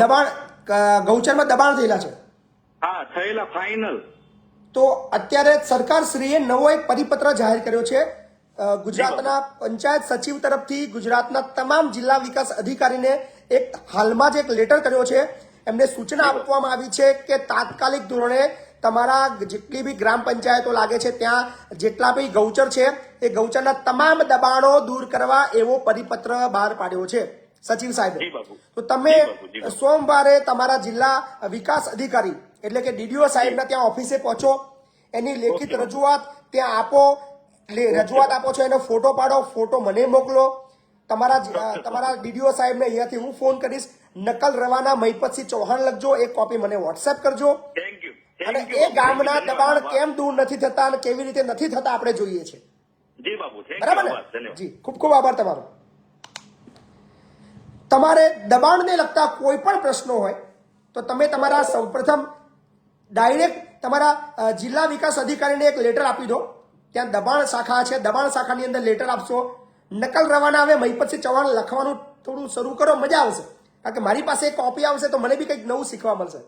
દબાણ ગૌચરમાં દબાણ થયેલા છે. હા થયેલા ફાઇનલ. તો અત્યારે સરકારશ્રીએ નવો એક પરિપત્ર જાહેર કર્યો છે. ગુજરાતના પંચાયત સચિવ તરફથી ગુજરાતના તમામ જિલ્લા વિકાસ અધિકારીને એક હાલમાં જ એક લેટર કર્યો છે. એમને સૂચના આપવામાં આવી છે કે તાત્કાલિક ધોરણે તમારા જેટલી બી ગ્રામ પંચાયતો લાગે છે ત્યાં જેટલા બી ગૌચર છે એ ગૌચરના તમામ દબાણો દૂર કરવા એવો પરિપત્ર બહાર પાડ્યો છે સચિવ સાહેબે. તો તમે સોમવારે તમારા જિલ્લા વિકાસ અધિકારી એટલે કે ડીડીઓ સાહેબના ત્યાં ઓફિસે પહોંચો, એની લેખિત રજૂઆત ત્યાં આપો, રજૂઆત આપો છો એનો ફોટો પાડો, ફોટો મને મોકલો. તમારા ડીડીઓ સાહેબને અહીંયાથી હું ફોન કરીશ, નકલ રવાના મહિપતસિંહ ચૌહાણ લખજો, એક કોપી મને વોટ્સએપ કરજો. Thank you. અને એ ગામના દબાણ કેમ દૂર નથી થતા અને કેવી રીતે નથી થતા આપણે જોઈએ છે. જી બાબુ, બરાબર ને? જી, ખૂબ ખૂબ આભાર તમારો. તમારે દબાણને લગતા કોઈ પણ પ્રશ્નો હોય તો તમે તમારા સૌપ્રથમ ડાયરેક્ટ તમારા જિલ્લા વિકાસ અધિકારીને એક લેટર આપી દો. ત્યાં દબાણ શાખા છે, દબાણ શાખાની અંદર લેટર આપશો. નકલ રવાના હવે મહિપતસિંહ ચૌહાણ લખવાનું થોડું શરૂ કરો, મજા આવશે. કારણ કે મારી પાસે એક કોપી આવશે તો મને બી કંઈક નવું શીખવા મળશે.